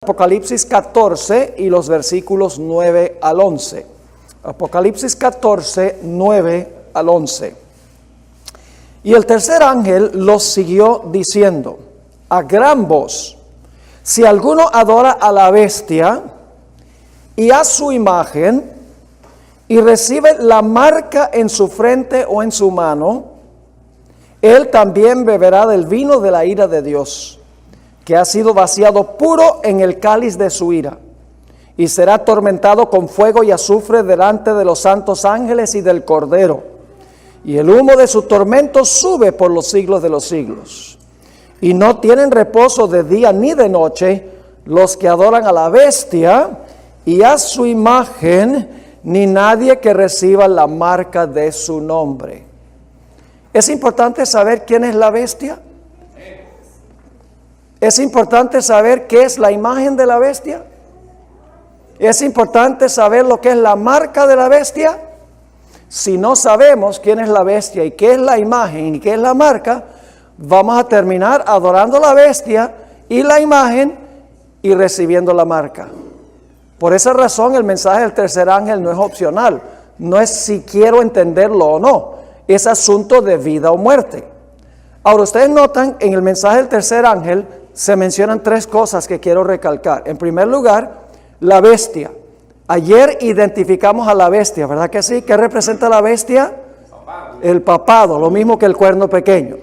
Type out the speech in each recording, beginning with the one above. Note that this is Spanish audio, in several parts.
Apocalipsis 14 y los versículos 9 al 11. Apocalipsis 14, 9 al 11. Y el tercer ángel los siguió diciendo a gran voz: si alguno adora a la bestia y a su imagen y recibe la marca en su frente o en su mano, él también beberá del vino de la ira de Dios, que ha sido vaciado puro en el cáliz de su ira, y será atormentado con fuego y azufre delante de los santos ángeles y del Cordero, y el humo de su tormento sube por los siglos de los siglos. Y no tienen reposo de día ni de noche los que adoran a la bestia y a su imagen, ni nadie que reciba la marca de su nombre. ¿Es importante saber quién es la bestia? ¿Es importante saber qué es la imagen de la bestia? ¿Es importante saber lo que es la marca de la bestia? Si no sabemos quién es la bestia y qué es la imagen y qué es la marca, vamos a terminar adorando la bestia y la imagen y recibiendo la marca. Por esa razón el mensaje del tercer ángel no es opcional, no es si quiero entenderlo o no, es asunto de vida o muerte. Ahora ustedes notan en el mensaje del tercer ángel se mencionan tres cosas que quiero recalcar. En primer lugar, la bestia. Ayer identificamos a la bestia, ¿verdad que sí? ¿Qué representa la bestia? El papado, lo mismo que el cuerno pequeño.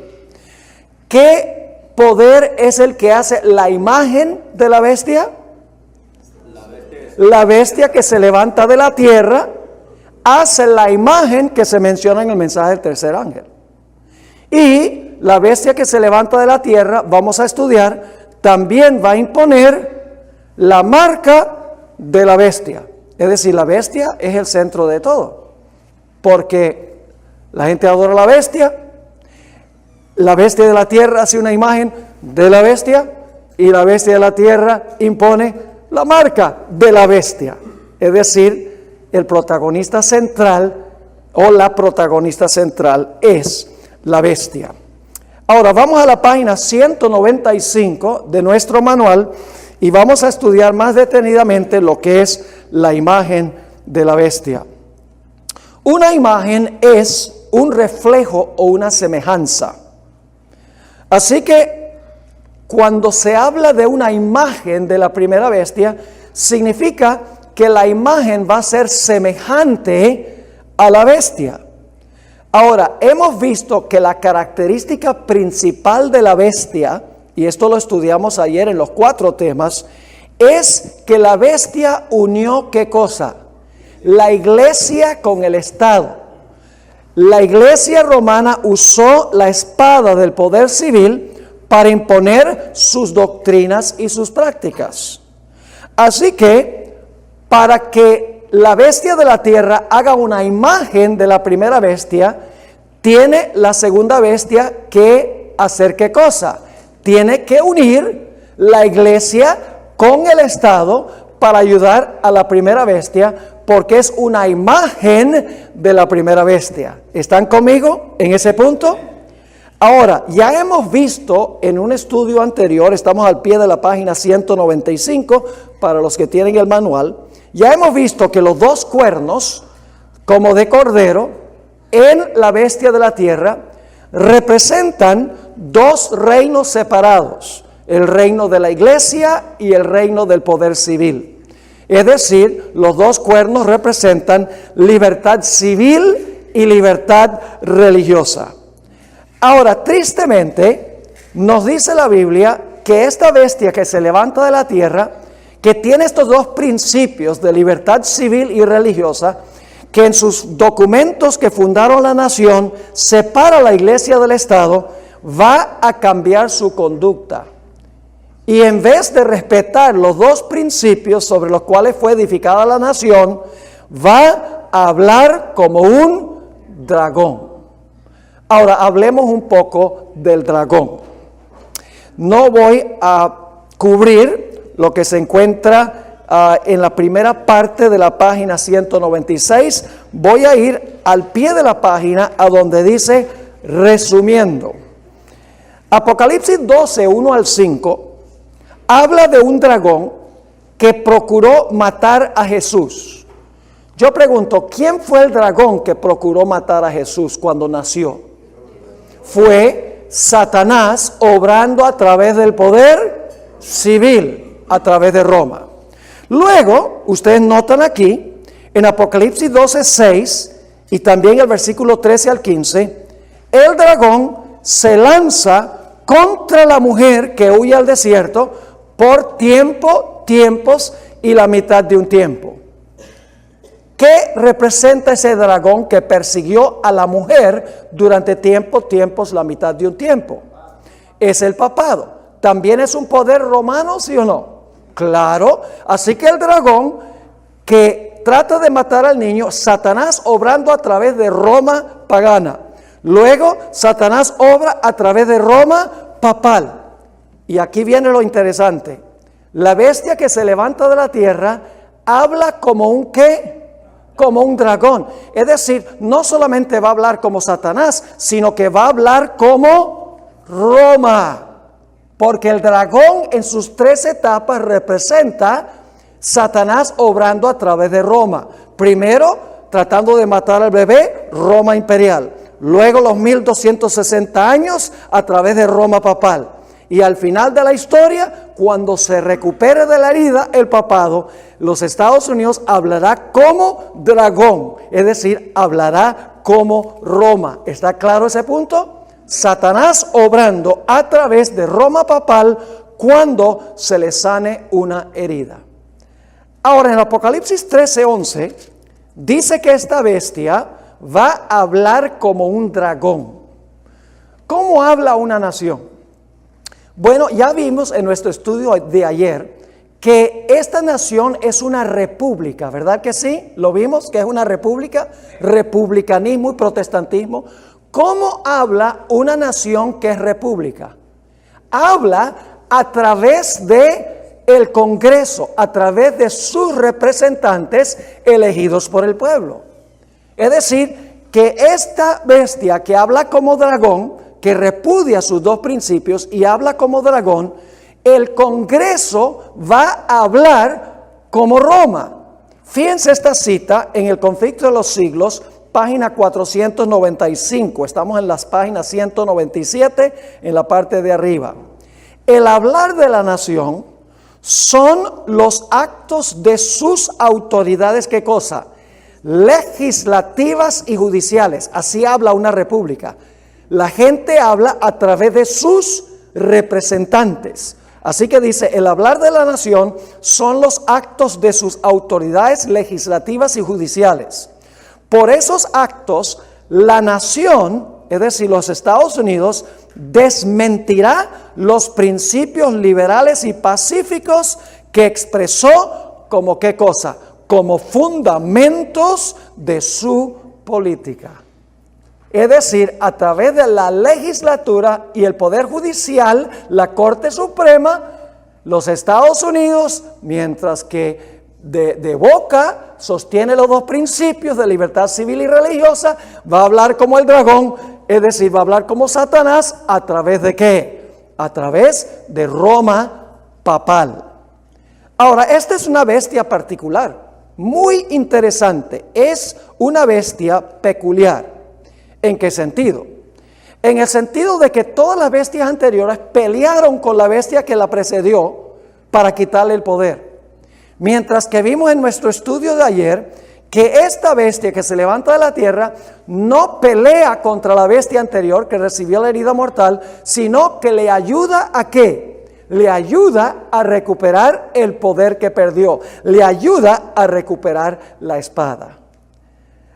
¿Qué poder es el que hace la imagen de la bestia? La bestia que se levanta de la tierra hace la imagen que se menciona en el mensaje del tercer ángel. Y la bestia que se levanta de la tierra, vamos a estudiar, también va a imponer la marca de la bestia. Es decir, la bestia es el centro de todo. Porque la gente adora a la bestia de la tierra hace una imagen de la bestia, y la bestia de la tierra impone la marca de la bestia. Es decir, el protagonista central o la protagonista central es la bestia. Ahora vamos a la página 195 de nuestro manual y vamos a estudiar más detenidamente lo que es la imagen de la bestia. Una imagen es un reflejo o una semejanza. Así que cuando se habla de una imagen de la primera bestia, significa que la imagen va a ser semejante a la bestia. Ahora, hemos visto que la característica principal de la bestia, y esto lo estudiamos ayer en los 4 temas, es que la bestia unió ¿qué cosa? La iglesia con el Estado. La iglesia romana usó la espada del poder civil para imponer sus doctrinas y sus prácticas. Así que, para que la bestia de la tierra haga una imagen de la primera bestia, tiene la segunda bestia que hacer ¿qué cosa? Tiene que unir la iglesia con el Estado para ayudar a la primera bestia, porque es una imagen de la primera bestia. ¿Están conmigo en ese punto? Ahora, ya hemos visto en un estudio anterior, estamos al pie de la página 195, para los que tienen el manual, ya hemos visto que los 2 cuernos, como de cordero, en la bestia de la tierra, representan 2 reinos separados, el reino de la iglesia y el reino del poder civil. Es decir, los 2 cuernos representan libertad civil y libertad religiosa. Ahora, tristemente, nos dice la Biblia que esta bestia que se levanta de la tierra, que tiene estos 2 principios de libertad civil y religiosa, que en sus documentos que fundaron la nación separa la iglesia del Estado, va a cambiar su conducta. Y en vez de respetar los 2 principios sobre los cuales fue edificada la nación, va a hablar como un dragón. Ahora, hablemos un poco del dragón. No voy a cubrir lo que se encuentra en la primera parte de la página 196. Voy a ir al pie de la página a donde dice resumiendo. Apocalipsis 12, 1 al 5, habla de un dragón que procuró matar a Jesús. Yo pregunto, ¿quién fue el dragón que procuró matar a Jesús cuando nació? Fue Satanás obrando a través del poder civil, a través de Roma. Luego, ustedes notan aquí, en Apocalipsis 12:6 y también el versículo 13 al 15, el dragón se lanza contra la mujer que huye al desierto por tiempos y la mitad de un tiempo. ¿Qué representa ese dragón que persiguió a la mujer durante tiempos, la mitad de un tiempo? Es el papado. ¿También es un poder romano, sí o no? Claro. Así que el dragón que trata de matar al niño, Satanás obrando a través de Roma pagana. Luego, Satanás obra a través de Roma papal. Y aquí viene lo interesante. La bestia que se levanta de la tierra habla como un ¿qué? Como un dragón. Es decir, no solamente va a hablar como Satanás, sino que va a hablar como Roma. Porque el dragón en sus 3 etapas representa Satanás obrando a través de Roma. Primero, tratando de matar al bebé, Roma imperial. Luego los 1260 años a través de Roma papal. Y al final de la historia, cuando se recupere de la herida el papado, los Estados Unidos hablará como dragón, es decir, hablará como Roma. ¿Está claro ese punto? Satanás obrando a través de Roma papal cuando se le sane una herida. Ahora en Apocalipsis 13:11 dice que esta bestia va a hablar como un dragón. ¿Cómo habla una nación? Bueno, ya vimos en nuestro estudio de ayer que esta nación es una república, ¿verdad que sí? ¿Lo vimos que es una república? Republicanismo y protestantismo. ¿Cómo habla una nación que es república? Habla a través de el Congreso, a través de sus representantes elegidos por el pueblo. Es decir, que esta bestia que habla como dragón, que repudia sus 2 principios y habla como dragón, el Congreso va a hablar como Roma. Fíjense esta cita en el Conflicto de los Siglos, página 495. Estamos en las páginas 197, en la parte de arriba. El hablar de la nación son los actos de sus autoridades, ¿qué cosa? Legislativas y judiciales. Así habla una república. La gente habla a través de sus representantes. Así que dice, el hablar de la nación son los actos de sus autoridades legislativas y judiciales. Por esos actos, la nación, es decir, los Estados Unidos, desmentirá los principios liberales y pacíficos que expresó como ¿qué cosa? Como fundamentos de su política. Es decir, a través de la legislatura y el poder judicial, la Corte Suprema, los Estados Unidos, mientras que de boca sostiene los 2 principios de libertad civil y religiosa, va a hablar como el dragón, es decir, va a hablar como Satanás, ¿a través de qué? A través de Roma papal. Ahora, esta es una bestia particular, muy interesante, es una bestia peculiar. ¿En qué sentido? En el sentido de que todas las bestias anteriores pelearon con la bestia que la precedió para quitarle el poder. Mientras que vimos en nuestro estudio de ayer que esta bestia que se levanta de la tierra no pelea contra la bestia anterior que recibió la herida mortal, sino que le ayuda ¿a qué? Le ayuda a recuperar el poder que perdió, le ayuda a recuperar la espada.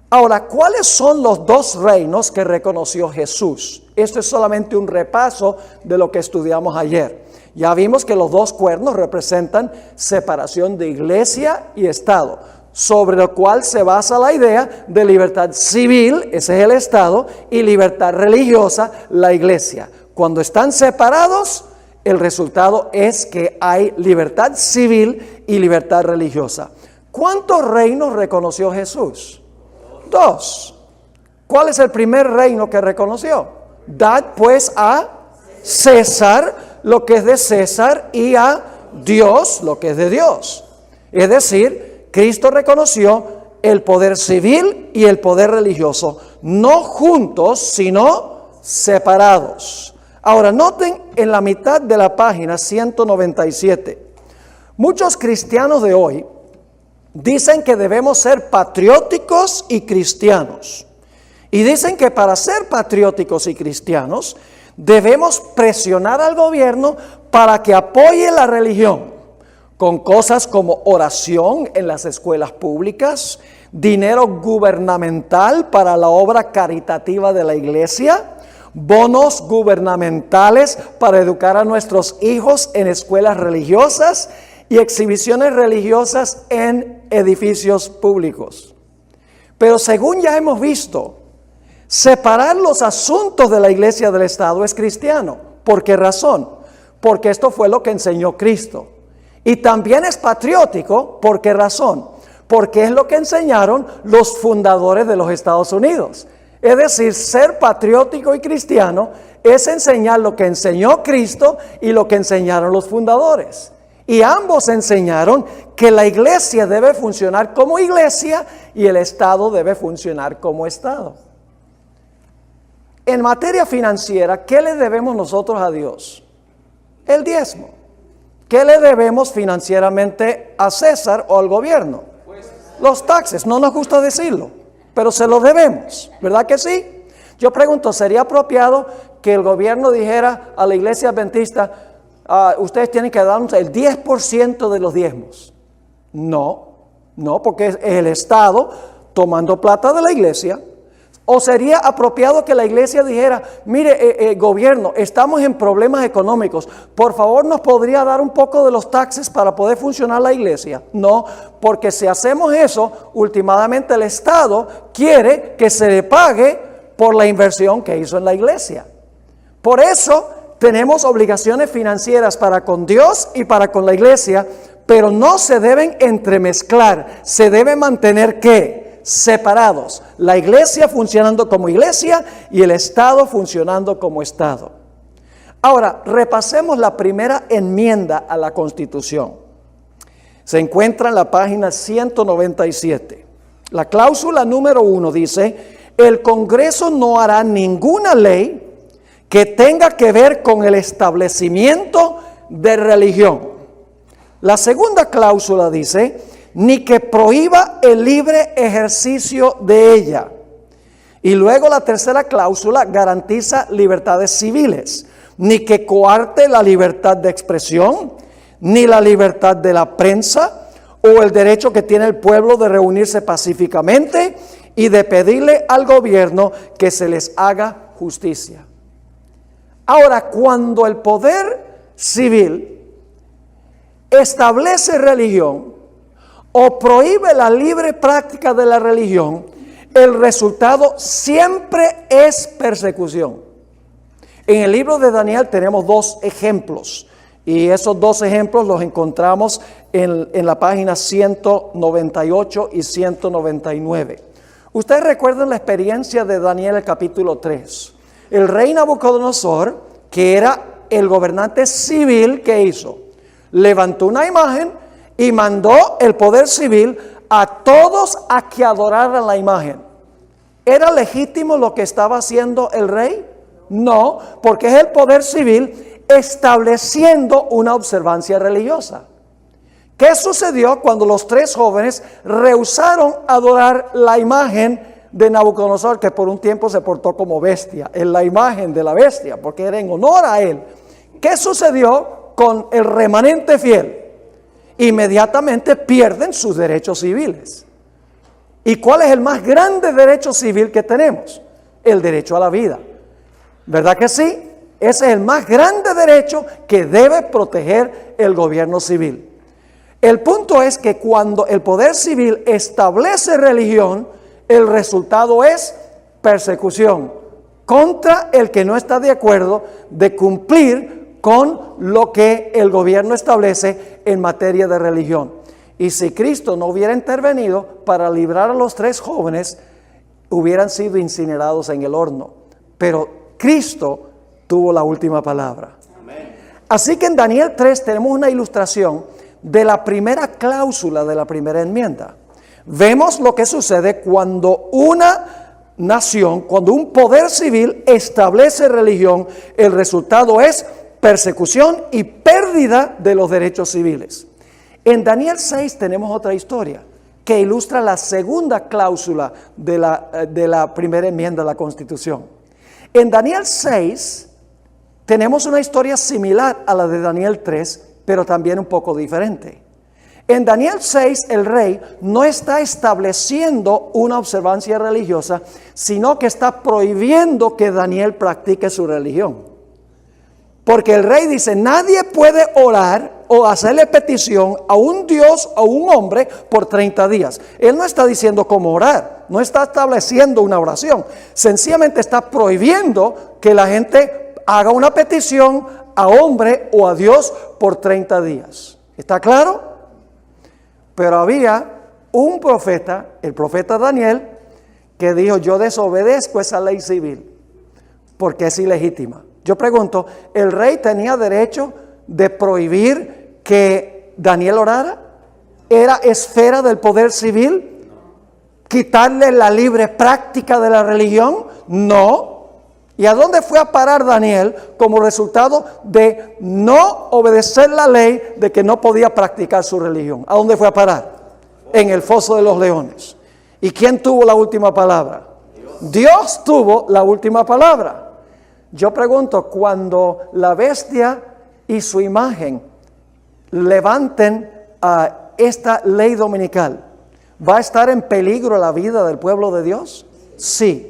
Ahora, ¿cuáles son los 2 reinos que reconoció Jesús? Esto es solamente un repaso de lo que estudiamos ayer. Ya vimos que los 2 cuernos representan separación de iglesia y Estado, sobre lo cual se basa la idea de libertad civil, ese es el Estado, y libertad religiosa, la iglesia. Cuando están separados, el resultado es que hay libertad civil y libertad religiosa. ¿Cuántos reinos reconoció Jesús? 2. ¿Cuál es el primer reino que reconoció? Dad pues a César lo que es de César y a Dios lo que es de Dios. Es decir, Cristo reconoció el poder civil y el poder religioso, no juntos, sino separados. Ahora, noten en la mitad de la página 197, muchos cristianos de hoy dicen que debemos ser patrióticos y cristianos. Y dicen que para ser patrióticos y cristianos debemos presionar al gobierno para que apoye la religión con cosas como oración en las escuelas públicas, dinero gubernamental para la obra caritativa de la iglesia, bonos gubernamentales para educar a nuestros hijos en escuelas religiosas y exhibiciones religiosas en edificios públicos. Pero según ya hemos visto, separar los asuntos de la iglesia del Estado es cristiano. ¿Por qué razón? Porque esto fue lo que enseñó Cristo. Y también es patriótico. ¿Por qué razón? Porque es lo que enseñaron los fundadores de los Estados Unidos. Es decir, ser patriótico y cristiano es enseñar lo que enseñó Cristo y lo que enseñaron los fundadores. Y ambos enseñaron que la iglesia debe funcionar como iglesia y el Estado debe funcionar como Estado. En materia financiera, ¿qué le debemos nosotros a Dios? El diezmo. ¿Qué le debemos financieramente a César o al gobierno? Los taxes. No nos gusta decirlo, pero se los debemos, ¿verdad que sí? Yo pregunto, ¿sería apropiado que el gobierno dijera a la iglesia adventista, ustedes tienen que darnos el 10% de los diezmos? No, porque es el Estado tomando plata de la iglesia. ¿O sería apropiado que la iglesia dijera, mire, gobierno, estamos en problemas económicos, por favor nos podría dar un poco de los taxes para poder funcionar la iglesia? No, porque si hacemos eso, últimamente el Estado quiere que se le pague por la inversión que hizo en la iglesia. Por eso tenemos obligaciones financieras para con Dios y para con la iglesia, pero no se deben entremezclar, se debe mantener ¿qué? Separados, la iglesia funcionando como iglesia y el Estado funcionando como Estado. Ahora, repasemos la primera enmienda a la Constitución. Se encuentra en la página 197. La cláusula número 1 dice, el Congreso no hará ninguna ley que tenga que ver con el establecimiento de religión. La segunda cláusula dice, ni que prohíba el libre ejercicio de ella. Y luego la tercera cláusula garantiza libertades civiles, ni que coarte la libertad de expresión, ni la libertad de la prensa, o el derecho que tiene el pueblo de reunirse pacíficamente y de pedirle al gobierno que se les haga justicia. Ahora, cuando el poder civil establece religión, o prohíbe la libre práctica de la religión, el resultado siempre es persecución. En el libro de Daniel tenemos dos ejemplos, y esos dos ejemplos los encontramos en la página 198 y 199. Ustedes recuerdan la experiencia de Daniel, el capítulo 3. El rey Nabucodonosor, que era el gobernante civil, ¿qué hizo? Levantó una imagen y mandó el poder civil a todos a que adoraran la imagen. ¿Era legítimo lo que estaba haciendo el rey? No, porque es el poder civil estableciendo una observancia religiosa. ¿Qué sucedió cuando los tres jóvenes rehusaron adorar la imagen de Nabucodonosor, que por un tiempo se portó como bestia, en la imagen de la bestia, porque era en honor a él? ¿Qué sucedió con el remanente fiel? Inmediatamente pierden sus derechos civiles. ¿Y cuál es el más grande derecho civil que tenemos? El derecho a la vida. ¿Verdad que sí? Ese es el más grande derecho que debe proteger el gobierno civil. El punto es que cuando el poder civil establece religión, el resultado es persecución contra el que no está de acuerdo de cumplir con lo que el gobierno establece en materia de religión. Y si Cristo no hubiera intervenido para librar a los tres jóvenes, hubieran sido incinerados en el horno. Pero Cristo tuvo la última palabra. Amén. Así que en Daniel 3 tenemos una ilustración de la primera cláusula de la primera enmienda. Vemos lo que sucede cuando una nación, cuando un poder civil establece religión, el resultado es persecución y pérdida de los derechos civiles. En Daniel 6 tenemos otra historia que ilustra la segunda cláusula de la primera enmienda de la Constitución. En Daniel 6 tenemos una historia similar a la de Daniel 3, pero también un poco diferente. En Daniel 6 el rey no está estableciendo una observancia religiosa, sino que está prohibiendo que Daniel practique su religión. Porque el rey dice, nadie puede orar o hacerle petición a un Dios o un hombre por 30 días. Él no está diciendo cómo orar, no está estableciendo una oración. Sencillamente está prohibiendo que la gente haga una petición a hombre o a Dios por 30 días. ¿Está claro? Pero había un profeta, el profeta Daniel, que dijo, yo desobedezco esa ley civil porque es ilegítima. Yo pregunto, ¿el rey tenía derecho de prohibir que Daniel orara? ¿Era esfera del poder civil? ¿Quitarle la libre práctica de la religión? No. ¿Y a dónde fue a parar Daniel como resultado de no obedecer la ley de que no podía practicar su religión? ¿A dónde fue a parar? En el foso de los leones. ¿Y quién tuvo la última palabra? Dios tuvo la última palabra. Yo pregunto, cuando la bestia y su imagen levanten esta ley dominical, ¿va a estar en peligro la vida del pueblo de Dios? Sí.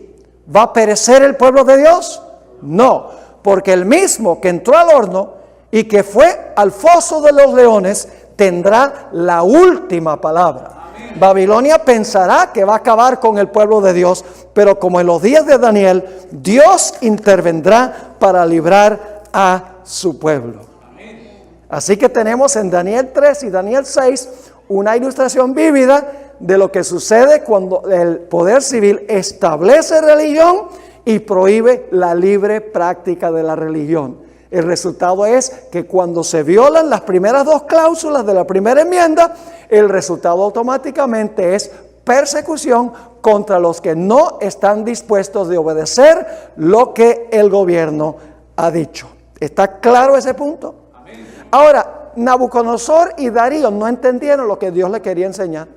¿Va a perecer el pueblo de Dios? No, porque el mismo que entró al horno y que fue al foso de los leones tendrá la última palabra. Amén. Babilonia pensará que va a acabar con el pueblo de Dios, pero como en los días de Daniel, Dios intervendrá para librar a su pueblo. Amén. Así que tenemos en Daniel 3 y Daniel 6 una ilustración vívida de lo que sucede cuando el poder civil establece religión y prohíbe la libre práctica de la religión. El resultado es que cuando se violan las primeras dos cláusulas de la primera enmienda, el resultado automáticamente es persecución contra los que no están dispuestos de obedecer lo que el gobierno ha dicho. ¿Está claro ese punto? Amén. Ahora, Nabucodonosor y Darío no entendieron lo que Dios le quería enseñar.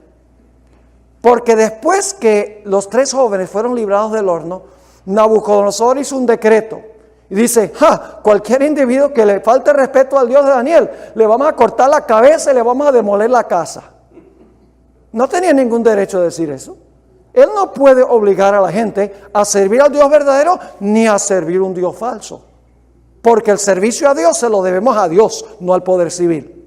Porque después que los tres jóvenes fueron librados del horno, Nabucodonosor hizo un decreto. Y dice, cualquier individuo que le falte respeto al Dios de Daniel, le vamos a cortar la cabeza y le vamos a demoler la casa. No tenía ningún derecho a decir eso. Él no puede obligar a la gente a servir al Dios verdadero ni a servir un Dios falso. Porque el servicio a Dios se lo debemos a Dios, no al poder civil.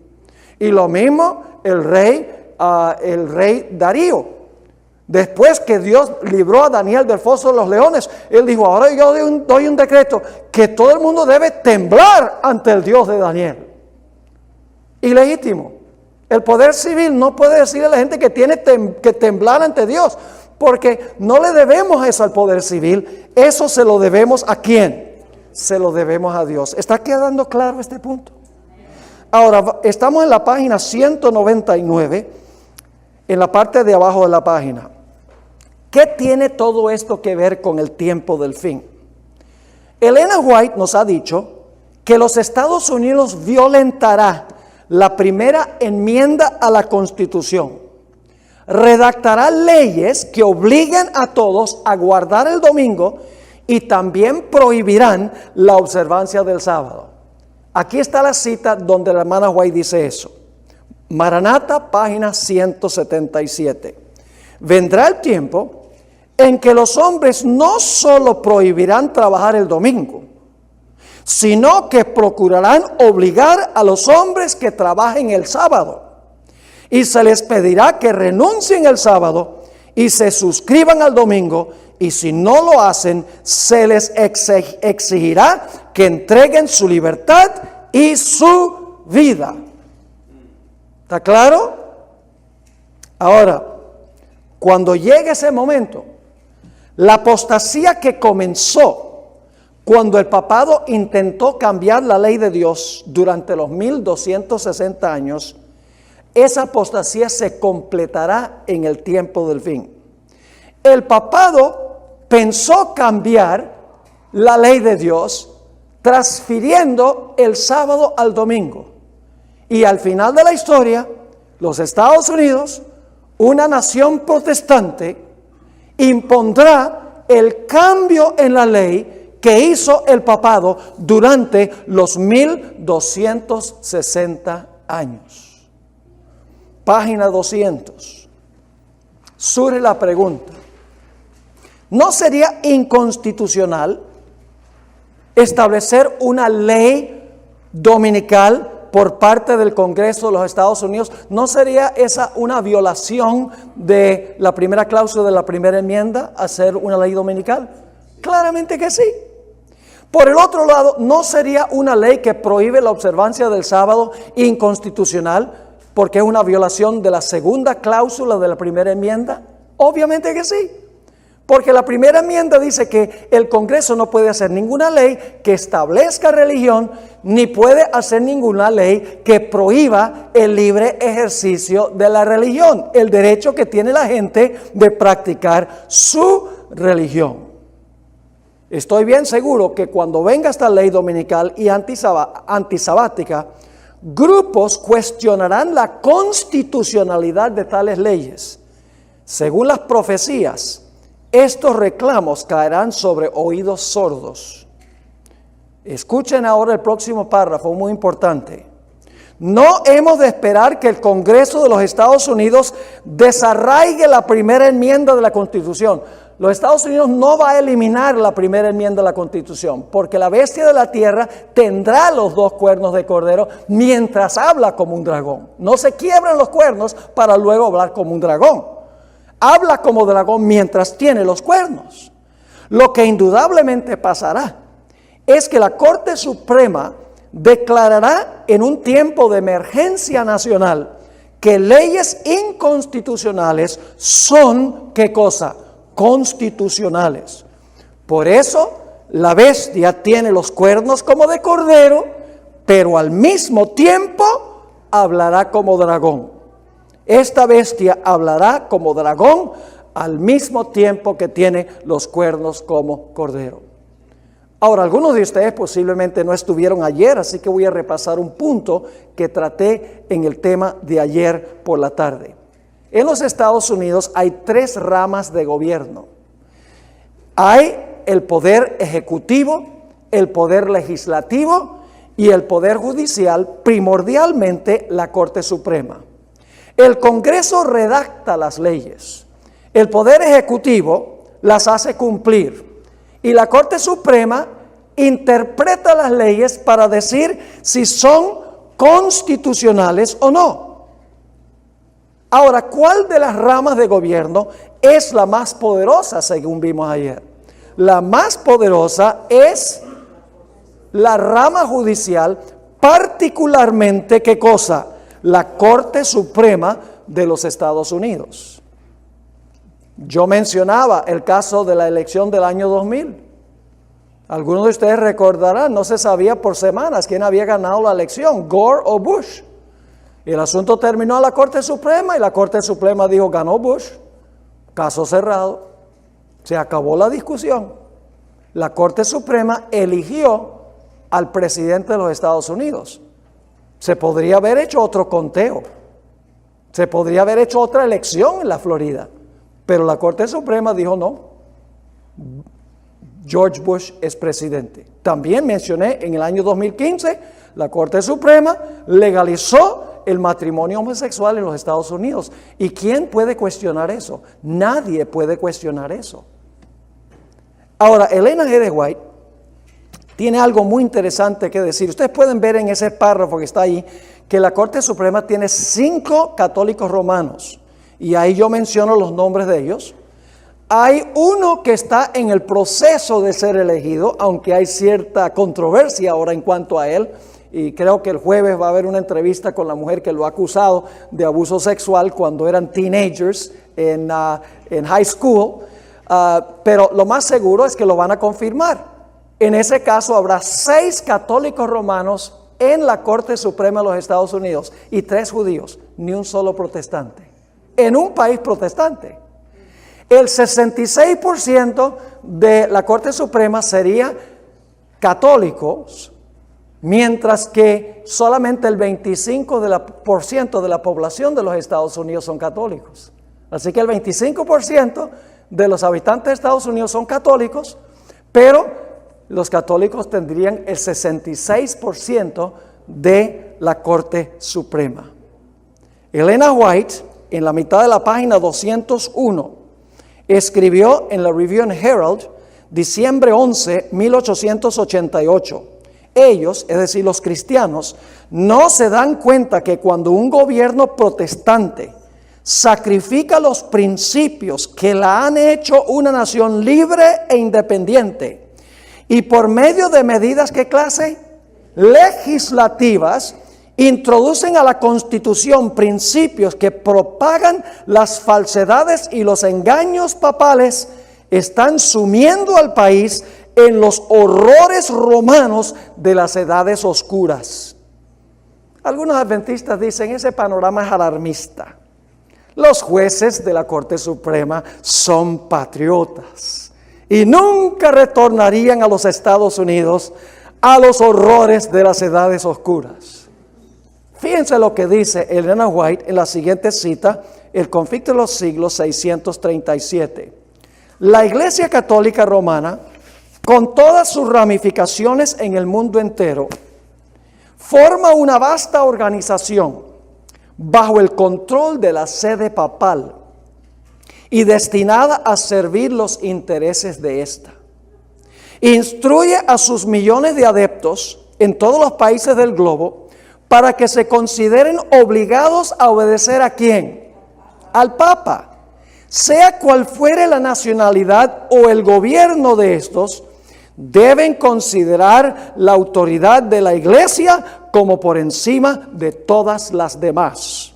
Y lo mismo el rey Darío. Después que Dios libró a Daniel del foso de los leones, él dijo, ahora yo doy un decreto que todo el mundo debe temblar ante el Dios de Daniel. Ilegítimo. El poder civil no puede decirle a la gente que tiene que temblar ante Dios, porque no le debemos eso al poder civil. Eso se lo debemos ¿a quién? Se lo debemos a Dios. ¿Está quedando claro este punto? Ahora, estamos en la página 199, en la parte de abajo de la página. ¿Qué tiene todo esto que ver con el tiempo del fin? Elena White nos ha dicho que los Estados Unidos violentará la primera enmienda a la Constitución. Redactará leyes que obliguen a todos a guardar el domingo y también prohibirán la observancia del sábado. Aquí está la cita donde la hermana White dice eso. Maranata, página 177. Vendrá el tiempo en que los hombres no solo prohibirán trabajar el domingo, sino que procurarán obligar a los hombres que trabajen el sábado. Y se les pedirá que renuncien el sábado y se suscriban al domingo. Y si no lo hacen, se les exigirá que entreguen su libertad y su vida. ¿Está claro? Ahora, cuando llegue ese momento, la apostasía que comenzó cuando el papado intentó cambiar la ley de Dios durante los 1260 años, esa apostasía se completará en el tiempo del fin. El papado pensó cambiar la ley de Dios, transfiriendo el sábado al domingo. Y al final de la historia, los Estados Unidos, una nación protestante, impondrá el cambio en la ley que hizo el papado durante los 1260 años. Página 200. Surge la pregunta: ¿no sería inconstitucional establecer una ley dominical por parte del Congreso de los Estados Unidos? ¿No sería esa una violación de la primera cláusula de la primera enmienda, hacer una ley dominical? Claramente que sí. Por el otro lado, ¿no sería una ley que prohíbe la observancia del sábado inconstitucional porque es una violación de la segunda cláusula de la primera enmienda? Obviamente que sí. Porque la primera enmienda dice que el Congreso no puede hacer ninguna ley que establezca religión, ni puede hacer ninguna ley que prohíba el libre ejercicio de la religión, el derecho que tiene la gente de practicar su religión. Estoy bien seguro que cuando venga esta ley dominical y antisabática, grupos cuestionarán la constitucionalidad de tales leyes. Según las profecías, estos reclamos caerán sobre oídos sordos. Escuchen ahora el próximo párrafo, muy importante. No hemos de esperar que el Congreso de los Estados Unidos desarraigue la primera enmienda de la Constitución. Los Estados Unidos no va a eliminar la primera enmienda de la Constitución, porque la bestia de la tierra tendrá los 2 cuernos de cordero mientras habla como un dragón. No se quiebran los cuernos para luego hablar como un dragón. Habla como dragón mientras tiene los cuernos. Lo que indudablemente pasará es que la Corte Suprema declarará en un tiempo de emergencia nacional que leyes inconstitucionales son, ¿qué cosa? Constitucionales. Por eso la bestia tiene los cuernos como de cordero, pero al mismo tiempo hablará como dragón. Esta bestia hablará como dragón al mismo tiempo que tiene los cuernos como cordero. Ahora, algunos de ustedes posiblemente no estuvieron ayer, así que voy a repasar un punto que traté en el tema de ayer por la tarde. En los Estados Unidos hay 3 ramas de gobierno. Hay el poder ejecutivo, el poder legislativo y el poder judicial, primordialmente la Corte Suprema. El Congreso redacta las leyes, el Poder Ejecutivo las hace cumplir y la Corte Suprema interpreta las leyes para decir si son constitucionales o no. Ahora, ¿cuál de las ramas de gobierno es la más poderosa según vimos ayer? La más poderosa es la rama judicial, particularmente, ¿qué cosa? La Corte Suprema de los Estados Unidos. Yo mencionaba el caso de la elección del año 2000. Algunos de ustedes recordarán, no se sabía por semanas quién había ganado la elección, Gore o Bush. Y el asunto terminó a la Corte Suprema y la Corte Suprema dijo, ganó Bush, caso cerrado. Se acabó la discusión. La Corte Suprema eligió al presidente de los Estados Unidos. Se podría haber hecho otro conteo, se podría haber hecho otra elección en la Florida, pero la Corte Suprema dijo no, George Bush es presidente. También mencioné en el año 2015, la Corte Suprema legalizó el matrimonio homosexual en los Estados Unidos. ¿Y quién puede cuestionar eso? Nadie puede cuestionar eso. Ahora, Elena G. de White tiene algo muy interesante que decir. Ustedes pueden ver en ese párrafo que está ahí que la Corte Suprema tiene 5 católicos romanos. Y ahí yo menciono los nombres de ellos. Hay uno que está en el proceso de ser elegido, aunque hay cierta controversia ahora en cuanto a él. Y creo que el jueves va a haber una entrevista con la mujer que lo ha acusado de abuso sexual cuando eran teenagers en high school. Pero lo más seguro es que lo van a confirmar. En ese caso habrá 6 católicos romanos en la Corte Suprema de los Estados Unidos y 3 judíos. ni un solo protestante. En un país protestante. El 66% de la Corte Suprema sería católicos, mientras que solamente el 25% de la población de los Estados Unidos son católicos. Así que el 25% de los habitantes de Estados Unidos son católicos, pero los católicos tendrían el 66% de la Corte Suprema. Elena White, en la mitad de la página 201, escribió en la Review and Herald, diciembre 11, 1888, ellos, es decir, los cristianos, no se dan cuenta que cuando un gobierno protestante sacrifica los principios que la han hecho una nación libre e independiente, y por medio de medidas, ¿qué clase? Legislativas, introducen a la Constitución principios que propagan las falsedades y los engaños papales, están sumiendo al país en los horrores romanos de las edades oscuras. Algunos adventistas dicen, ese panorama es alarmista. Los jueces de la Corte Suprema son patriotas y nunca retornarían a los Estados Unidos a los horrores de las edades oscuras. Fíjense lo que dice Elena White en la siguiente cita, el Conflicto de los Siglos 637. La Iglesia Católica Romana, con todas sus ramificaciones en el mundo entero, forma una vasta organización bajo el control de la sede papal y destinada a servir los intereses de ésta. Instruye a sus millones de adeptos en todos los países del globo para que se consideren obligados a obedecer ¿a quién? Al Papa. Sea cual fuere la nacionalidad o el gobierno de estos, deben considerar la autoridad de la Iglesia como por encima de todas las demás.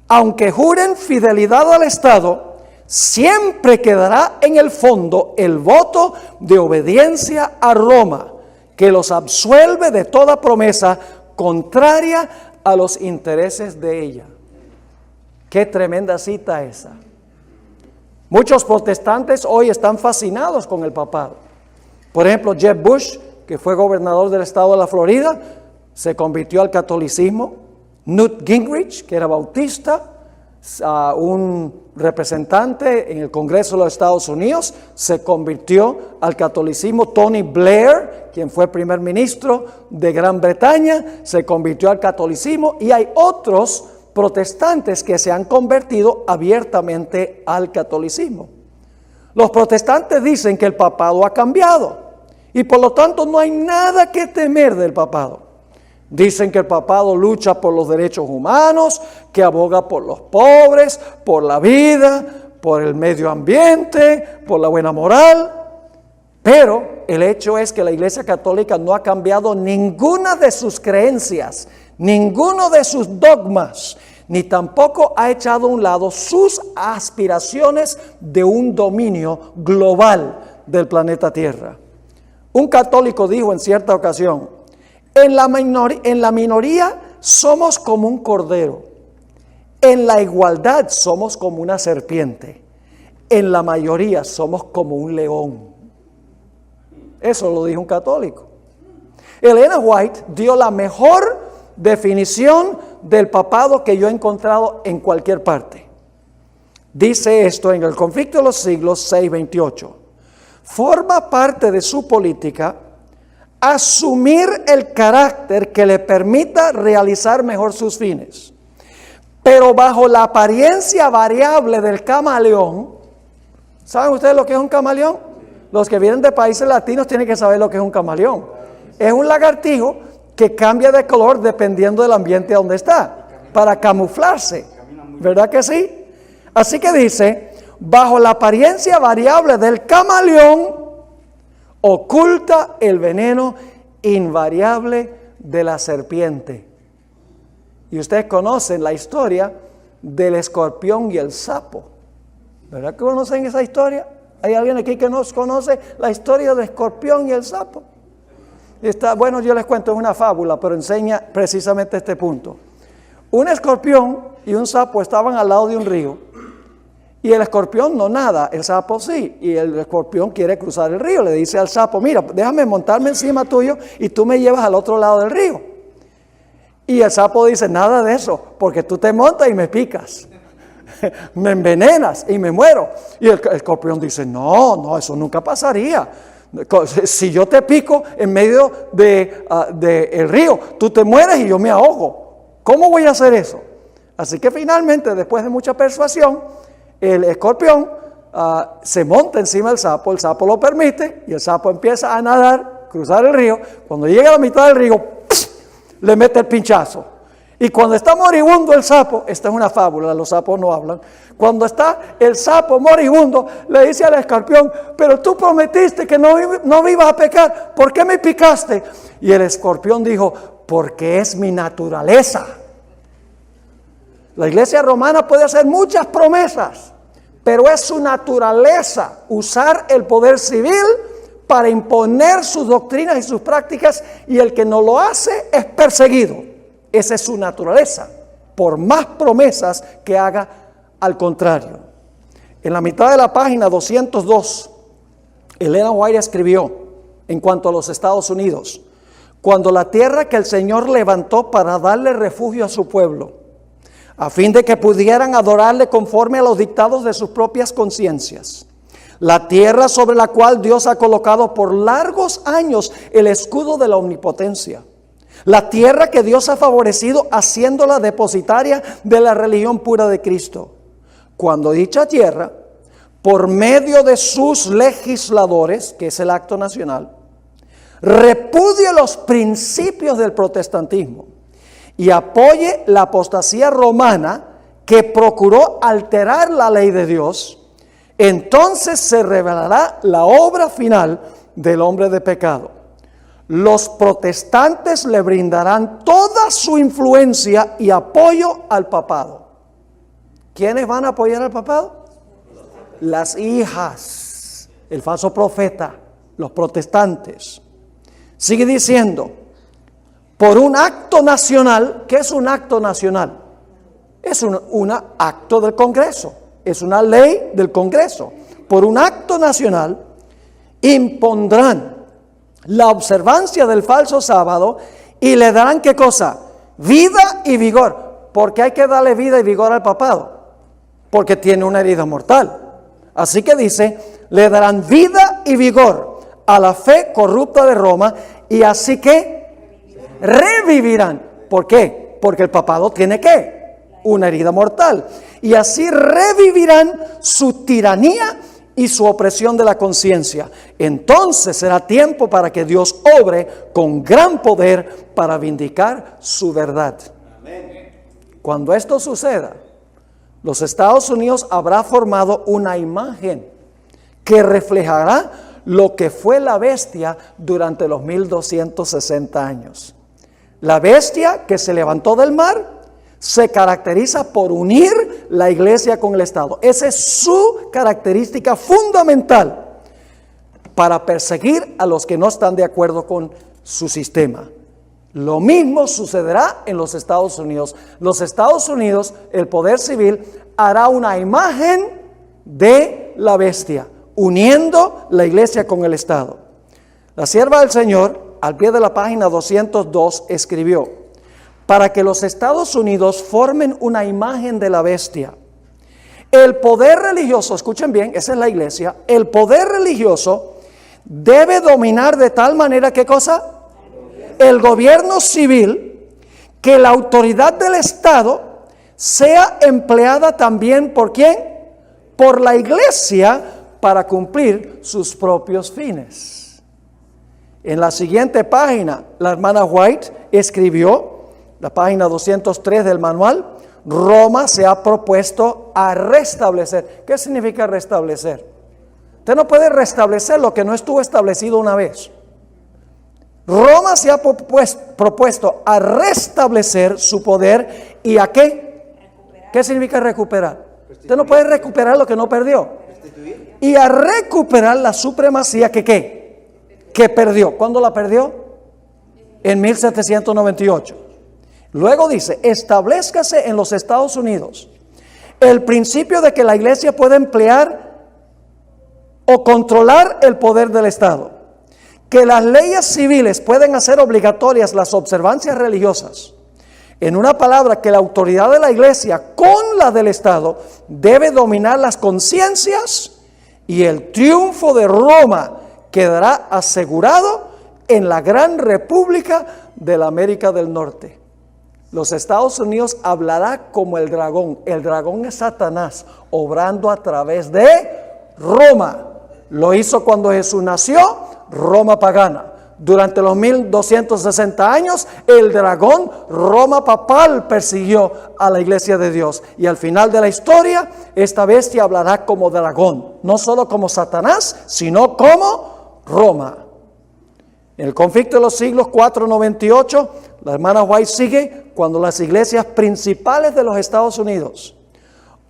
Aunque juren fidelidad al Estado, siempre quedará en el fondo el voto de obediencia a Roma, que los absuelve de toda promesa contraria a los intereses de ella. Qué tremenda cita esa. Muchos protestantes hoy están fascinados con el papado. Por ejemplo, Jeb Bush, que fue gobernador del estado de la Florida, se convirtió al catolicismo. Newt Gingrich, que era bautista, un representante en el Congreso de los Estados Unidos, se convirtió al catolicismo. Tony Blair, quien fue primer ministro de Gran Bretaña, se convirtió al catolicismo, y hay otros protestantes que se han convertido abiertamente al catolicismo. Los protestantes dicen que el papado ha cambiado y por lo tanto no hay nada que temer del papado. Dicen que el papado lucha por los derechos humanos, que aboga por los pobres, por la vida, por el medio ambiente, por la buena moral. Pero el hecho es que la Iglesia Católica no ha cambiado ninguna de sus creencias, ninguno de sus dogmas, ni tampoco ha echado a un lado sus aspiraciones de un dominio global del planeta Tierra. Un católico dijo en cierta ocasión, en la minoría somos como un cordero, en la igualdad somos como una serpiente, en la mayoría somos como un león. Eso lo dijo un católico. Elena White dio la mejor definición del papado que yo he encontrado en cualquier parte. Dice esto en el Conflicto de los Siglos 628. Forma parte de su política asumir el carácter que le permita realizar mejor sus fines, pero bajo la apariencia variable del camaleón. ¿Saben ustedes lo que es un camaleón? Los que vienen de países latinos tienen que saber lo que es un camaleón. Es un lagartijo que cambia de color dependiendo del ambiente donde está, para camuflarse. ¿Verdad que sí? Así que dice, bajo la apariencia variable del camaleón, oculta el veneno invariable de la serpiente. Y ustedes conocen la historia del escorpión y el sapo. ¿Verdad que conocen esa historia? ¿Hay alguien aquí que no conoce la historia del escorpión y el sapo? Bueno, yo les cuento, es una fábula, pero enseña precisamente este punto. Un escorpión y un sapo estaban al lado de un río. Y el escorpión no nada, el sapo sí. Y el escorpión quiere cruzar el río. Le dice al sapo, mira, déjame montarme encima tuyo y tú me llevas al otro lado del río. Y el sapo dice, nada de eso, porque tú te montas y me picas. Me envenenas y me muero. Y el escorpión dice, no, eso nunca pasaría. Si yo te pico en medio del río, tú te mueres y yo me ahogo. ¿Cómo voy a hacer eso? Así que finalmente, después de mucha persuasión, el escorpión se monta encima del sapo, el sapo lo permite y el sapo empieza a nadar, cruzar el río. Cuando llega a la mitad del río, ¡pss!, le mete el pinchazo. Y cuando está moribundo el sapo, esta es una fábula, los sapos no hablan. Cuando está el sapo moribundo, le dice al escorpión, pero tú prometiste que no ibas a pecar, ¿por qué me picaste? Y el escorpión dijo, porque es mi naturaleza. La iglesia romana puede hacer muchas promesas, pero es su naturaleza usar el poder civil para imponer sus doctrinas y sus prácticas, y el que no lo hace es perseguido. Esa es su naturaleza, por más promesas que haga al contrario. En la mitad de la página 202, Elena White escribió en cuanto a los Estados Unidos, cuando la tierra que el Señor levantó para darle refugio a su pueblo, a fin de que pudieran adorarle conforme a los dictados de sus propias conciencias, la tierra sobre la cual Dios ha colocado por largos años el escudo de la omnipotencia, la tierra que Dios ha favorecido haciéndola depositaria de la religión pura de Cristo. Cuando dicha tierra, por medio de sus legisladores, que es el acto nacional, repudie los principios del protestantismo y apoye la apostasía romana que procuró alterar la ley de Dios, entonces se revelará la obra final del hombre de pecado. Los protestantes le brindarán toda su influencia y apoyo al papado. ¿Quiénes van a apoyar al papado? Las hijas, el falso profeta, los protestantes. Sigue diciendo, por un acto nacional. ¿Qué es un acto nacional? Es un acto del Congreso, es una ley del Congreso. Por un acto nacional impondrán la observancia del falso sábado y le darán, ¿qué cosa? Vida y vigor. Porque hay que darle vida y vigor al papado, porque tiene una herida mortal. Así que dice, le darán vida y vigor a la fe corrupta de Roma, y así que revivirán. ¿Por qué? Porque el papado tiene ¿qué? Una herida mortal. Y así revivirán su tiranía y su opresión de la conciencia. Entonces será tiempo para que Dios obre con gran poder para vindicar su verdad. Cuando esto suceda, los Estados Unidos habrá formado una imagen que reflejará lo que fue la bestia durante los 1260 años. La bestia que se levantó del mar se caracteriza por unir la iglesia con el Estado. Esa es su característica fundamental para perseguir a los que no están de acuerdo con su sistema. Lo mismo sucederá en los Estados Unidos. Los Estados Unidos, el poder civil, hará una imagen de la bestia, uniendo la iglesia con el Estado. La sierva del Señor, al pie de la página 202, escribió: para que los Estados Unidos formen una imagen de la bestia, el poder religioso, escuchen bien, esa es la iglesia, el poder religioso debe dominar de tal manera, ¿qué cosa? El gobierno civil, que la autoridad del Estado sea empleada también ¿por quién? Por la iglesia, para cumplir sus propios fines. En la siguiente página, la hermana White escribió, la página 203 del manual, Roma se ha propuesto a restablecer. ¿Qué significa restablecer? Usted no puede restablecer lo que no estuvo establecido una vez. Roma se ha propuesto a restablecer su poder. ¿Y a qué? ¿Qué significa recuperar? Usted no puede recuperar lo que no perdió. Y a recuperar la supremacía que ¿qué? Que perdió. ¿Cuándo la perdió? En 1798. Luego dice, establezcase en los Estados Unidos el principio de que la iglesia puede emplear o controlar el poder del Estado, que las leyes civiles pueden hacer obligatorias las observancias religiosas. En una palabra, que la autoridad de la iglesia con la del Estado debe dominar las conciencias, y el triunfo de Roma quedará asegurado en la gran república de la América del Norte. Los Estados Unidos hablará como el dragón. El dragón es Satanás, obrando a través de Roma. Lo hizo cuando Jesús nació, Roma pagana. Durante los 1260 años, el dragón, Roma papal, persiguió a la iglesia de Dios. Y al final de la historia, esta bestia hablará como dragón. No solo como Satanás, sino como Roma. En el conflicto de los siglos 498, la hermana White sigue cuando las iglesias principales de los Estados Unidos,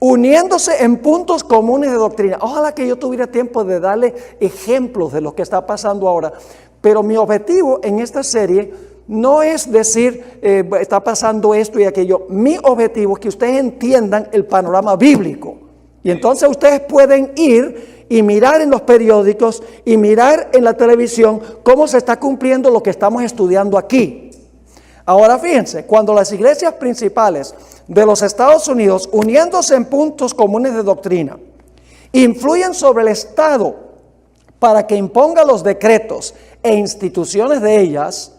uniéndose en puntos comunes de doctrina. Ojalá que yo tuviera tiempo de darle ejemplos de lo que está pasando ahora. Pero mi objetivo en esta serie no es decir, está pasando esto y aquello. Mi objetivo es que ustedes entiendan el panorama bíblico. Y entonces ustedes pueden ir y mirar en los periódicos y mirar en la televisión cómo se está cumpliendo lo que estamos estudiando aquí. Ahora fíjense, cuando las iglesias principales de los Estados Unidos, uniéndose en puntos comunes de doctrina, influyen sobre el Estado para que imponga los decretos e instituciones de ellas,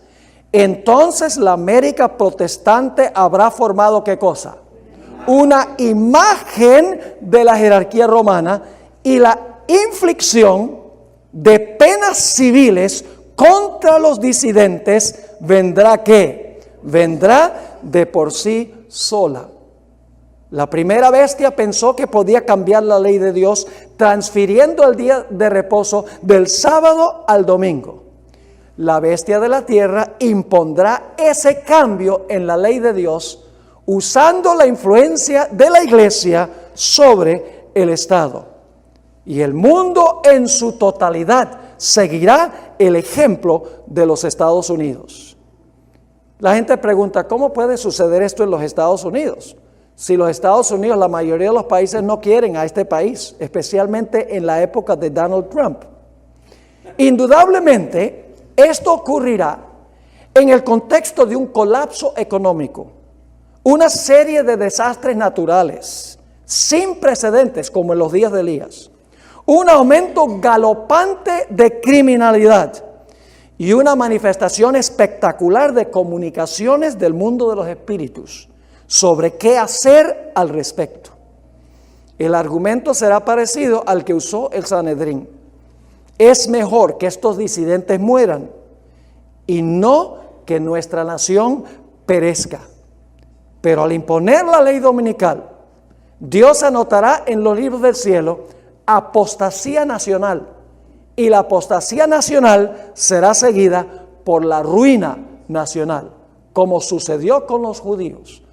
entonces la América protestante habrá formado ¿qué cosa? Una imagen de la jerarquía romana, y la inflicción de penas civiles contra los disidentes vendrá ¿qué? Vendrá de por sí sola. La primera bestia pensó que podía cambiar la ley de Dios transfiriendo el día de reposo del sábado al domingo. La bestia de la tierra impondrá ese cambio en la ley de Dios usando la influencia de la iglesia sobre el Estado. Y el mundo en su totalidad seguirá el ejemplo de los Estados Unidos. La gente pregunta, ¿cómo puede suceder esto en los Estados Unidos? Si los Estados Unidos, la mayoría de los países no quieren a este país, especialmente en la época de Donald Trump. Indudablemente, esto ocurrirá en el contexto de un colapso económico, una serie de desastres naturales sin precedentes como en los días de Elías, un aumento galopante de criminalidad y una manifestación espectacular de comunicaciones del mundo de los espíritus sobre qué hacer al respecto. El argumento será parecido al que usó el Sanedrín. Es mejor que estos disidentes mueran y no que nuestra nación perezca. Pero al imponer la ley dominical, Dios anotará en los libros del cielo apostasía nacional, y la apostasía nacional será seguida por la ruina nacional, como sucedió con los judíos.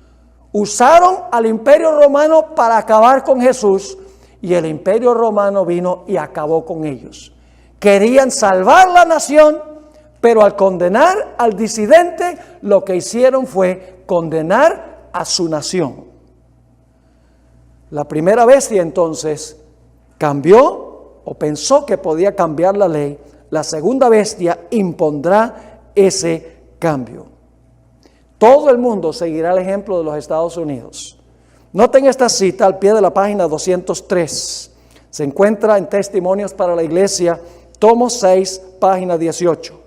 Usaron al Imperio Romano para acabar con Jesús, y el Imperio Romano vino y acabó con ellos. Querían salvar la nación, pero al condenar al disidente, lo que hicieron fue condenar a su nación. La primera bestia entonces cambió o pensó que podía cambiar la ley. La segunda bestia impondrá ese cambio. Todo el mundo seguirá el ejemplo de los Estados Unidos. Noten esta cita al pie de la página 203. Se encuentra en Testimonios para la Iglesia, tomo 6, página 18.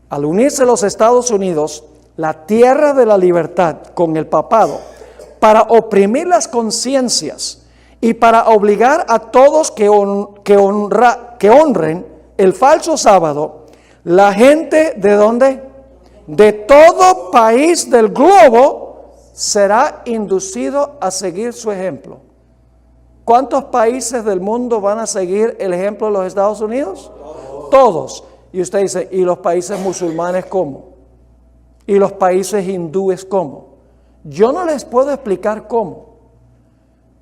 Al unirse los Estados Unidos, la tierra de la libertad, con el papado, para oprimir las conciencias y para obligar a todos que honren el falso sábado, la gente ¿de dónde? De todo país del globo será inducido a seguir su ejemplo. ¿Cuántos países del mundo van a seguir el ejemplo de los Estados Unidos? Todos. Y usted dice, ¿y los países musulmanes cómo? ¿Y los países hindúes cómo? Yo no les puedo explicar cómo,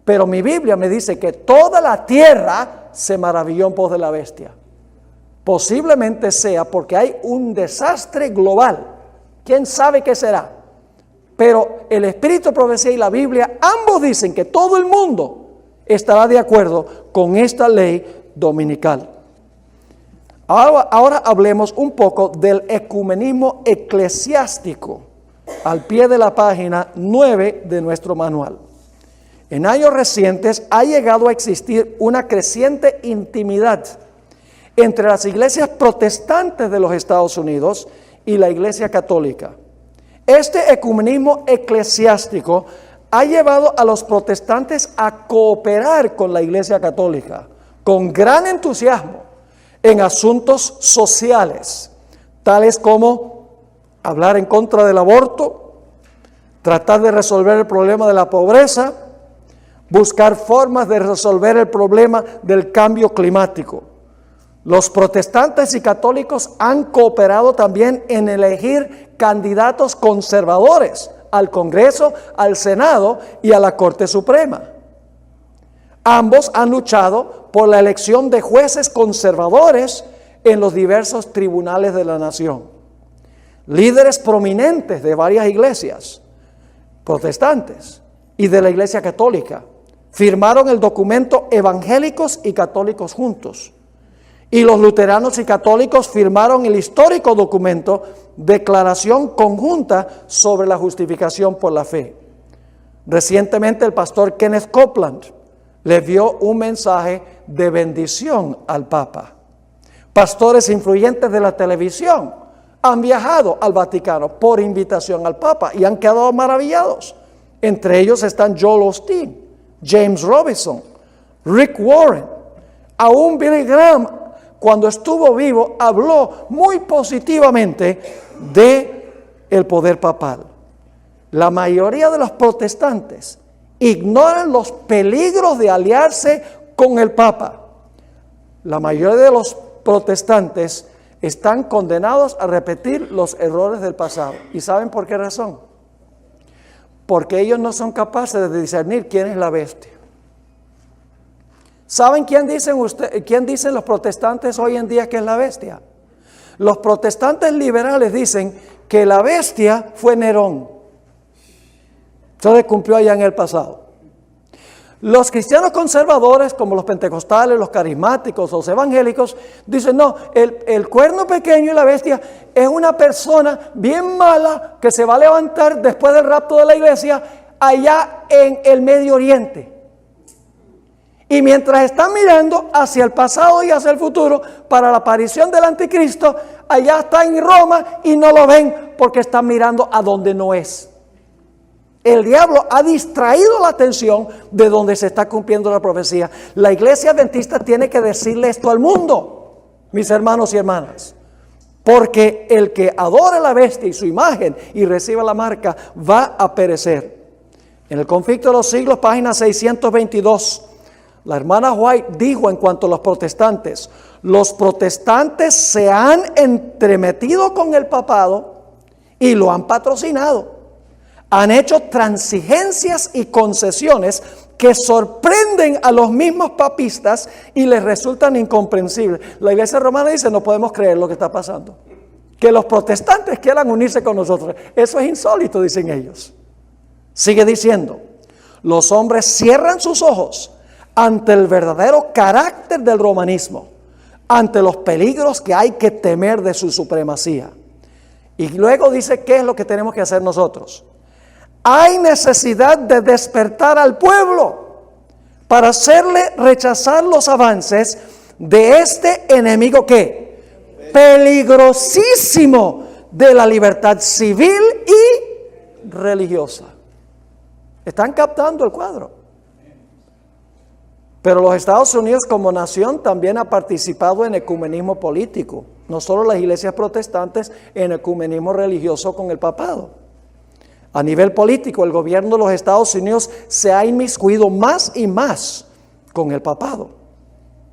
pero mi Biblia me dice que toda la tierra se maravilló en pos de la bestia. Posiblemente sea porque hay un desastre global. ¿Quién sabe qué será? Pero el Espíritu de Profecía y la Biblia, ambos dicen que todo el mundo estará de acuerdo con esta ley dominical. Ahora hablemos un poco del ecumenismo eclesiástico, al pie de la página 9 de nuestro manual. En años recientes ha llegado a existir una creciente intimidad entre las iglesias protestantes de los Estados Unidos y la Iglesia Católica. Este ecumenismo eclesiástico ha llevado a los protestantes a cooperar con la Iglesia Católica con gran entusiasmo en asuntos sociales, tales como hablar en contra del aborto, tratar de resolver el problema de la pobreza, buscar formas de resolver el problema del cambio climático. Los protestantes y católicos han cooperado también en elegir candidatos conservadores al Congreso, al Senado y a la Corte Suprema. Ambos han luchado por la elección de jueces conservadores en los diversos tribunales de la nación. Líderes prominentes de varias iglesias protestantes y de la Iglesia Católica firmaron el documento Evangélicos y Católicos Juntos. Y los luteranos y católicos firmaron el histórico documento Declaración Conjunta sobre la Justificación por la Fe. Recientemente el pastor Kenneth Copeland le dio un mensaje de bendición al Papa. Pastores influyentes de la televisión han viajado al Vaticano por invitación al Papa y han quedado maravillados. Entre ellos están Joel Osteen, James Robinson, Rick Warren, aún Billy Graham. Cuando estuvo vivo, habló muy positivamente de el poder papal. La mayoría de los protestantes ignoran los peligros de aliarse con el Papa. La mayoría de los protestantes están condenados a repetir los errores del pasado. ¿Y saben por qué razón? Porque ellos no son capaces de discernir quién es la bestia. ¿Saben quién dicen los protestantes hoy en día que es la bestia? Los protestantes liberales dicen que la bestia fue Nerón. Eso se cumplió allá en el pasado. Los cristianos conservadores, como los pentecostales, los carismáticos, los evangélicos, dicen no, el cuerno pequeño y la bestia es una persona bien mala que se va a levantar después del rapto de la iglesia allá en el Medio Oriente. Y mientras están mirando hacia el pasado y hacia el futuro para la aparición del anticristo, allá está en Roma y no lo ven porque están mirando a donde no es. El diablo ha distraído la atención de donde se está cumpliendo la profecía. La iglesia adventista tiene que decirle esto al mundo, mis hermanos y hermanas. Porque el que adore la bestia y su imagen y reciba la marca va a perecer. En el Conflicto de los Siglos, página 622, la hermana White dijo en cuanto a los protestantes: los protestantes se han entremetido con el papado y lo han patrocinado. Han hecho transigencias y concesiones que sorprenden a los mismos papistas y les resultan incomprensibles. La iglesia romana dice: no podemos creer lo que está pasando. Que los protestantes quieran unirse con nosotros, eso es insólito, dicen ellos. Sigue diciendo: los hombres cierran sus ojos ante el verdadero carácter del romanismo, ante los peligros que hay que temer de su supremacía. Y luego dice: ¿qué es lo que tenemos que hacer nosotros? Hay necesidad de despertar al pueblo para hacerle rechazar los avances de este enemigo que peligrosísimo de la libertad civil y religiosa. ¿Están captando el cuadro? Pero los Estados Unidos como nación también ha participado en ecumenismo político, no solo las iglesias protestantes, en ecumenismo religioso con el papado. A nivel político, el gobierno de los Estados Unidos se ha inmiscuido más y más con el papado.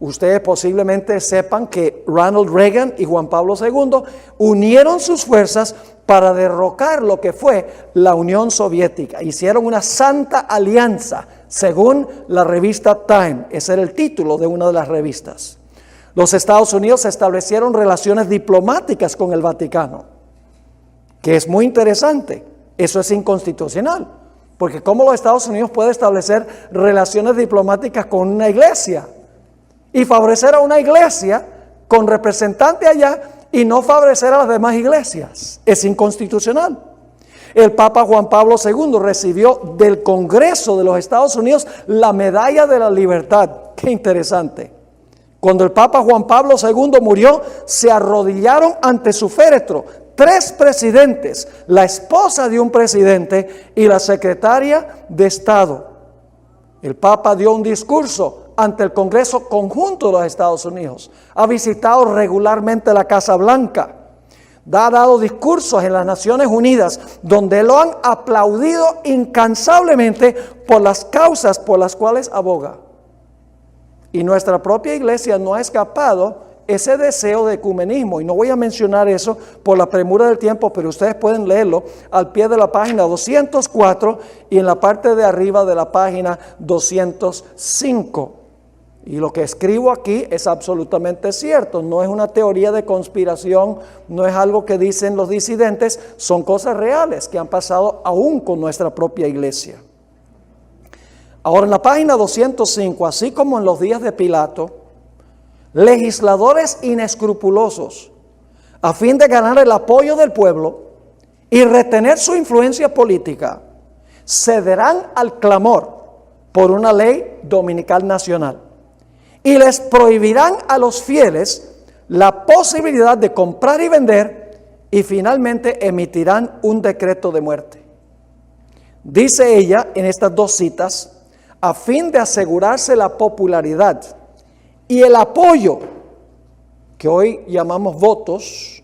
Ustedes posiblemente sepan que Ronald Reagan y Juan Pablo II unieron sus fuerzas para derrocar lo que fue la Unión Soviética. Hicieron una santa alianza, según la revista Time. Ese era el título de una de las revistas. Los Estados Unidos establecieron relaciones diplomáticas con el Vaticano, que es muy interesante. Eso es inconstitucional, porque ¿cómo los Estados Unidos puede establecer relaciones diplomáticas con una iglesia y favorecer a una iglesia con representante allá y no favorecer a las demás iglesias? Es inconstitucional. El Papa Juan Pablo II recibió del Congreso de los Estados Unidos la Medalla de la Libertad. Qué interesante. Cuando el Papa Juan Pablo II murió, se arrodillaron ante su féretro 3 presidentes, la esposa de un presidente y la secretaria de Estado. El Papa dio un discurso ante el Congreso conjunto de los Estados Unidos. Ha visitado regularmente la Casa Blanca. Ha dado discursos en las Naciones Unidas donde lo han aplaudido incansablemente por las causas por las cuales aboga. Y nuestra propia iglesia no ha escapado ese deseo de ecumenismo. Y no voy a mencionar eso por la premura del tiempo, pero ustedes pueden leerlo al pie de la página 204 y en la parte de arriba de la página 205. Y lo que escribo aquí es absolutamente cierto, no es una teoría de conspiración, no es algo que dicen los disidentes, son cosas reales que han pasado aún con nuestra propia iglesia. Ahora, en la página 205, así como en los días de Pilato, legisladores inescrupulosos, a fin de ganar el apoyo del pueblo y retener su influencia política, cederán al clamor por una ley dominical nacional y les prohibirán a los fieles la posibilidad de comprar y vender y finalmente emitirán un decreto de muerte. Dice ella en estas 2 citas, a fin de asegurarse la popularidad y el apoyo, que hoy llamamos votos,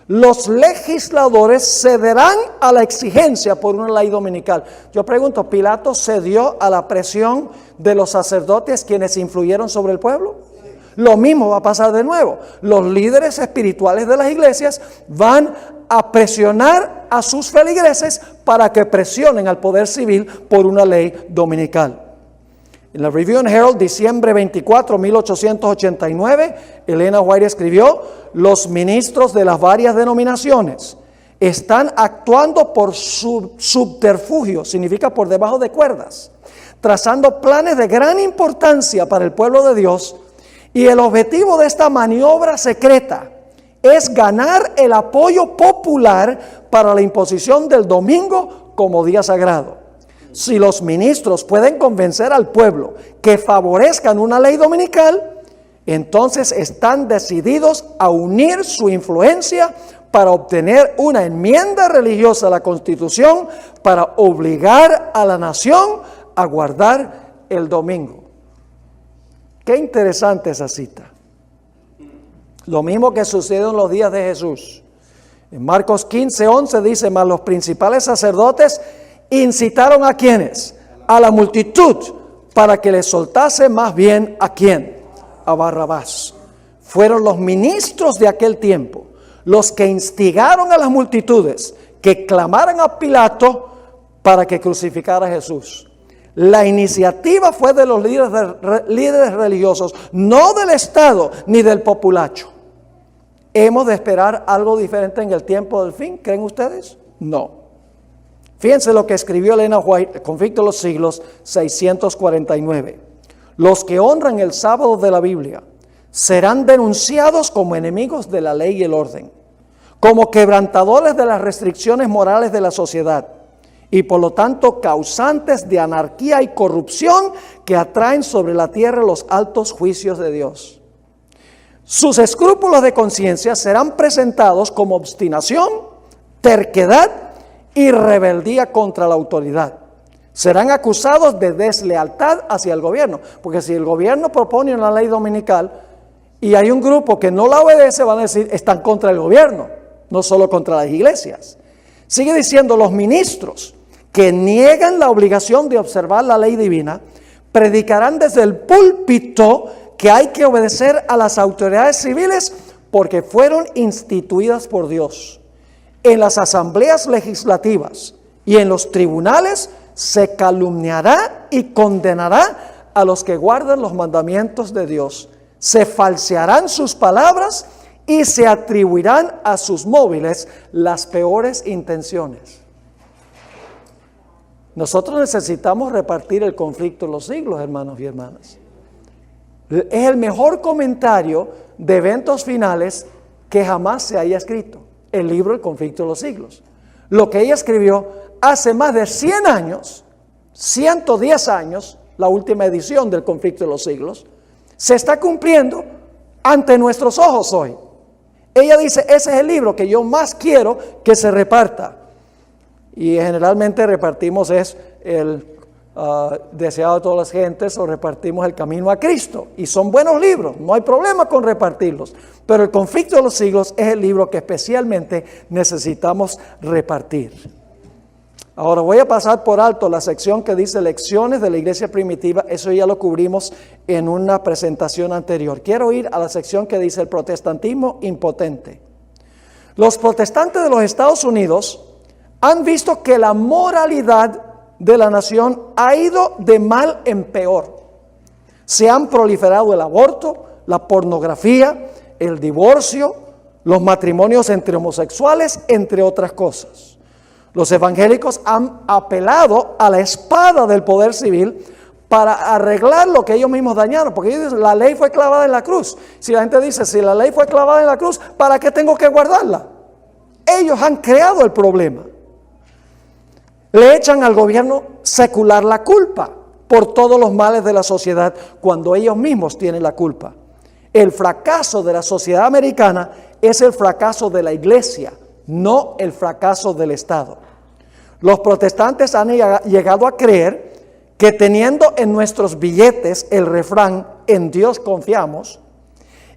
los legisladores cederán a la exigencia por una ley dominical. Yo pregunto, ¿Pilato cedió a la presión de los sacerdotes quienes influyeron sobre el pueblo? Lo mismo va a pasar de nuevo. Los líderes espirituales de las iglesias van a presionar a sus feligreses para que presionen al poder civil por una ley dominical. En la Review and Herald, diciembre 24, 1889, Elena White escribió: los ministros de las varias denominaciones están actuando por subterfugio, significa por debajo de cuerdas, trazando planes de gran importancia para el pueblo de Dios, y el objetivo de esta maniobra secreta es ganar el apoyo popular para la imposición del domingo como día sagrado. Si los ministros pueden convencer al pueblo que favorezcan una ley dominical, entonces están decididos a unir su influencia para obtener una enmienda religiosa a la Constitución para obligar a la nación a guardar el domingo. Qué interesante esa cita. Lo mismo que sucedió en los días de Jesús. En Marcos 15:11 dice: mas los principales sacerdotes incitaron a quienes, a la multitud, para que les soltase más bien a quién, a Barrabás. Fueron los ministros de aquel tiempo los que instigaron a las multitudes que clamaran a Pilato para que crucificara a Jesús. La iniciativa fue de los líderes religiosos, no del Estado ni del populacho. ¿Hemos de esperar algo diferente en el tiempo del fin? ¿Creen ustedes? No. Fíjense lo que escribió Elena White, Conflicto de los Siglos, 649. Los que honran el sábado de la Biblia serán denunciados como enemigos de la ley y el orden, como quebrantadores de las restricciones morales de la sociedad y por lo tanto causantes de anarquía y corrupción que atraen sobre la tierra los altos juicios de Dios. Sus escrúpulos de conciencia serán presentados como obstinación, terquedad y rebeldía contra la autoridad. Serán acusados de deslealtad hacia el gobierno, porque si el gobierno propone una ley dominical y hay un grupo que no la obedece, van a decir, están contra el gobierno, no solo contra las iglesias. Sigue diciendo, los ministros que niegan la obligación de observar la ley divina, predicarán desde el púlpito que hay que obedecer a las autoridades civiles porque fueron instituidas por Dios. En las asambleas legislativas y en los tribunales se calumniará y condenará a los que guardan los mandamientos de Dios. Se falsearán sus palabras y se atribuirán a sus móviles las peores intenciones. Nosotros necesitamos repartir el conflicto de los siglos, hermanos y hermanas. Es el mejor comentario de eventos finales que jamás se haya escrito, el libro El conflicto de los siglos. Lo que ella escribió hace más de 100 años, 110 años, la última edición del conflicto de los siglos, se está cumpliendo ante nuestros ojos hoy. Ella dice, ese es el libro que yo más quiero que se reparta. Y generalmente repartimos el deseado de todas las gentes, o repartimos El camino a Cristo. Y son buenos libros, no hay problema con repartirlos. Pero El conflicto de los siglos es el libro que especialmente necesitamos repartir. Ahora voy a pasar por alto la sección que dice lecciones de la iglesia primitiva. Eso ya lo cubrimos en una presentación anterior. Quiero ir a la sección que dice el protestantismo impotente. Los protestantes de los Estados Unidos han visto que la moralidad de la nación ha ido de mal en peor. Se han proliferado el aborto, la pornografía, el divorcio, los matrimonios entre homosexuales, entre otras cosas. Los evangélicos han apelado a la espada del poder civil para arreglar lo que ellos mismos dañaron, porque ellos dicen, la ley fue clavada en la cruz. Si la gente dice, si la ley fue clavada en la cruz, ¿para qué tengo que guardarla? Ellos han creado el problema. Le echan al gobierno secular la culpa por todos los males de la sociedad, cuando ellos mismos tienen la culpa. El fracaso de la sociedad americana es el fracaso de la iglesia, no el fracaso del Estado. Los protestantes han llegado a creer que teniendo en nuestros billetes el refrán "en Dios confiamos"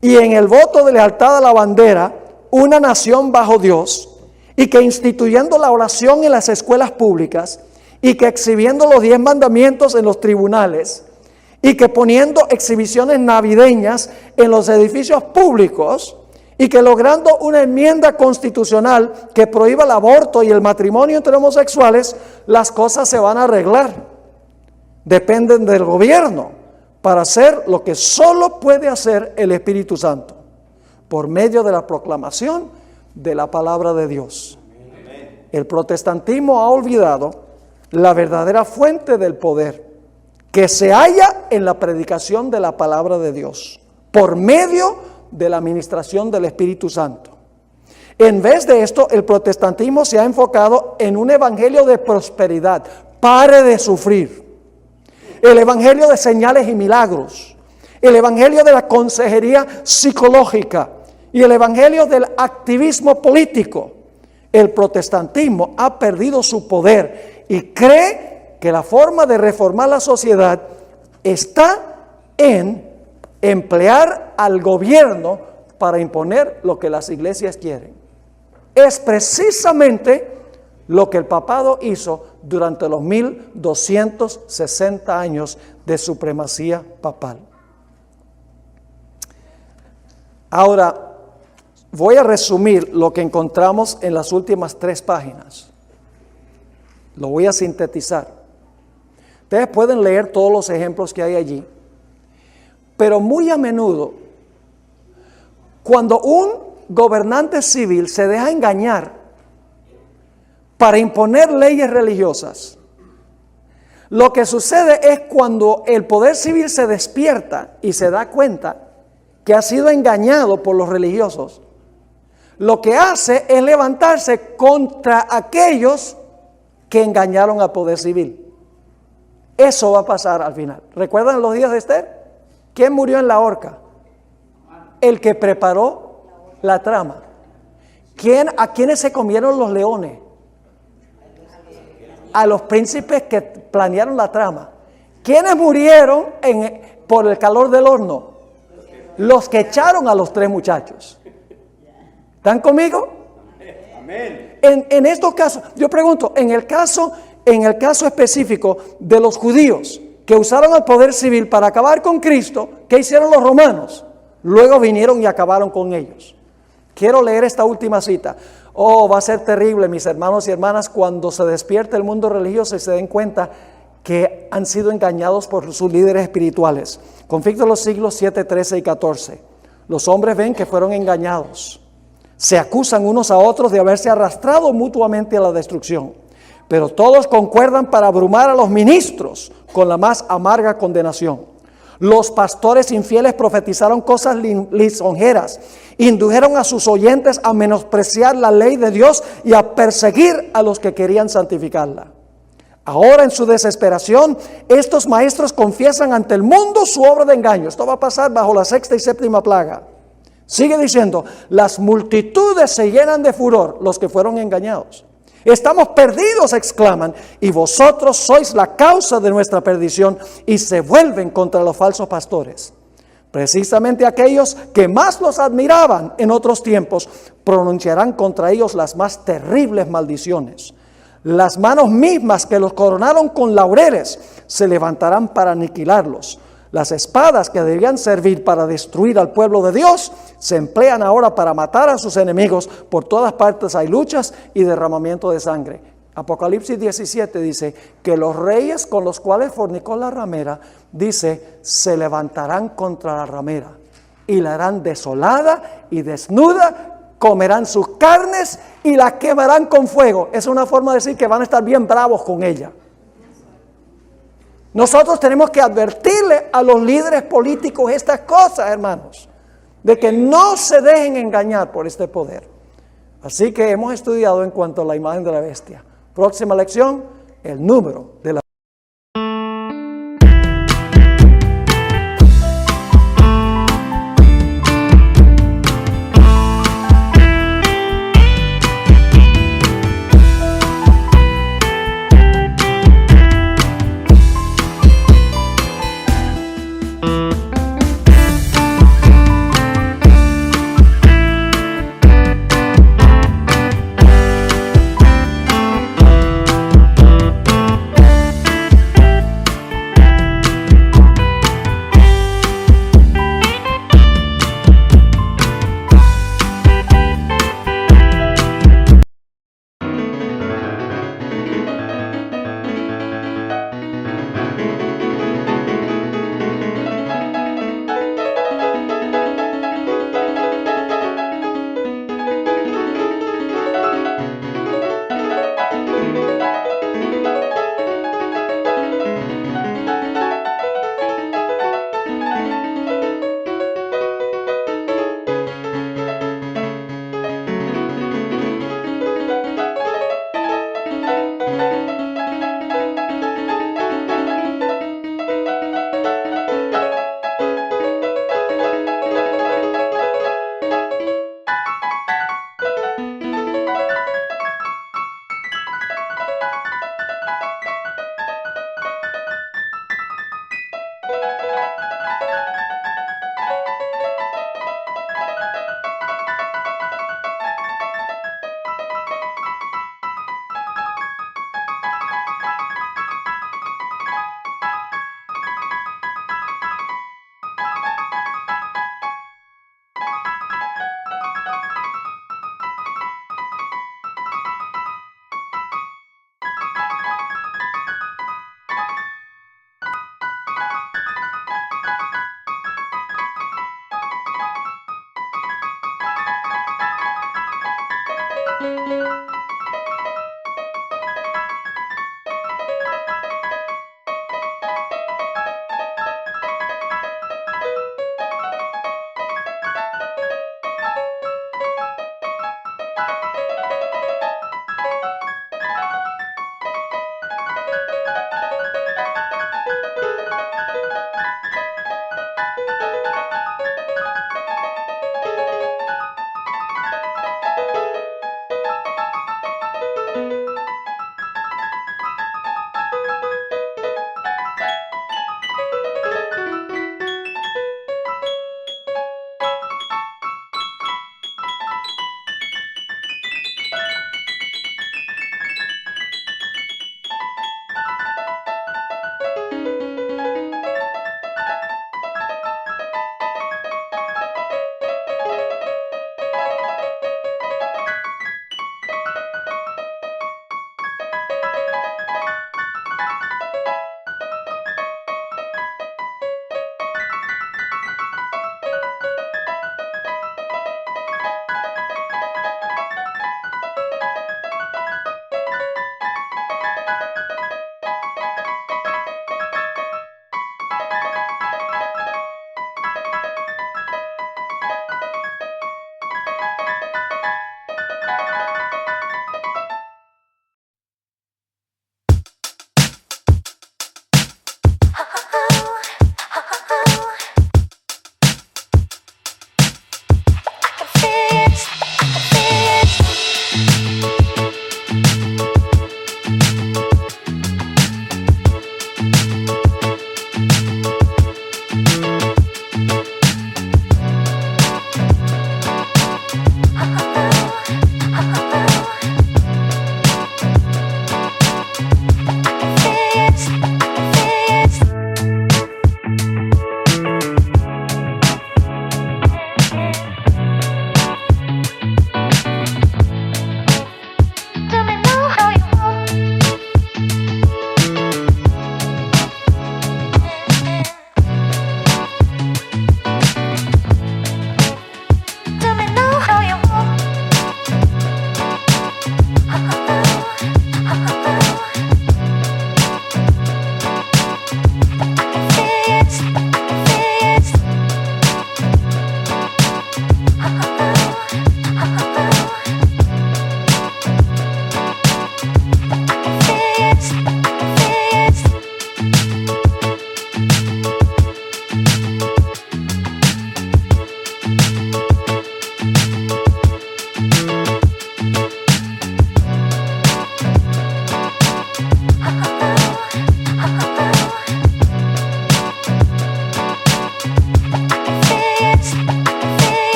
y en el voto de lealtad a la bandera, una nación bajo Dios, y que instituyendo la oración en las escuelas públicas, y que exhibiendo los 10 mandamientos en los tribunales, y que poniendo exhibiciones navideñas en los edificios públicos, y que logrando una enmienda constitucional que prohíba el aborto y el matrimonio entre homosexuales, las cosas se van a arreglar. Dependen del gobierno para hacer lo que solo puede hacer el Espíritu Santo, por medio de la proclamación de la palabra de Dios. El protestantismo ha olvidado la verdadera fuente del poder, que se halla en la predicación de la palabra de Dios, por medio de la administración del Espíritu Santo. En vez de esto, el protestantismo se ha enfocado en un evangelio de prosperidad. Pare de sufrir. El evangelio de señales y milagros. El evangelio de la consejería psicológica. Y el evangelio del activismo político. El protestantismo ha perdido su poder y cree que la forma de reformar la sociedad está en emplear al gobierno para imponer lo que las iglesias quieren. Es precisamente lo que el papado hizo durante los 1260 años de supremacía papal. Ahora, voy a resumir lo que encontramos en las últimas 3 páginas. Lo voy a sintetizar. Ustedes pueden leer todos los ejemplos que hay allí. Pero muy a menudo, cuando un gobernante civil se deja engañar para imponer leyes religiosas, lo que sucede es cuando el poder civil se despierta y se da cuenta que ha sido engañado por los religiosos, lo que hace es levantarse contra aquellos que engañaron al poder civil. Eso va a pasar al final. ¿Recuerdan los días de Esther? ¿Quién murió en la horca? El que preparó la trama. ¿A quiénes se comieron los leones? A los príncipes que planearon la trama. ¿Quiénes murieron por el calor del horno? Los que echaron a los 3 muchachos. ¿Están conmigo? Amén. En estos casos, yo pregunto, en el caso específico de los judíos que usaron el poder civil para acabar con Cristo, ¿qué hicieron los romanos? Luego vinieron y acabaron con ellos. Quiero leer esta última cita. Oh, va a ser terrible, mis hermanos y hermanas, cuando se despierte el mundo religioso y se den cuenta que han sido engañados por sus líderes espirituales. Conflicto de los siglos 7, 13 y 14. Los hombres ven que fueron engañados. Se acusan unos a otros de haberse arrastrado mutuamente a la destrucción. pero todos concuerdan para abrumar a los ministros con la más amarga condenación. Los pastores infieles profetizaron cosas lisonjeras, indujeron a sus oyentes a menospreciar la ley de Dios y a perseguir a los que querían santificarla. Ahora, en su desesperación, estos maestros confiesan ante el mundo su obra de engaño. Esto va a pasar bajo la 6ª y 7ª plaga. Sigue diciendo, las multitudes se llenan de furor, los que fueron engañados. Estamos perdidos, exclaman, y vosotros sois la causa de nuestra perdición, y se vuelven contra los falsos pastores. Precisamente aquellos que más los admiraban en otros tiempos pronunciarán contra ellos las más terribles maldiciones. Las manos mismas que los coronaron con laureles se levantarán para aniquilarlos. Las espadas que debían servir para destruir al pueblo de Dios se emplean ahora para matar a sus enemigos. Por todas partes hay luchas y derramamiento de sangre. Apocalipsis 17 dice que los reyes con los cuales fornicó la ramera, dice, se levantarán contra la ramera y la harán desolada y desnuda, comerán sus carnes y la quemarán con fuego. Es una forma de decir que van a estar bien bravos con ella. Nosotros tenemos que advertirle a los líderes políticos estas cosas, hermanos, de que no se dejen engañar por este poder. Así que hemos estudiado en cuanto a la imagen de la bestia. Próxima lección, el número de la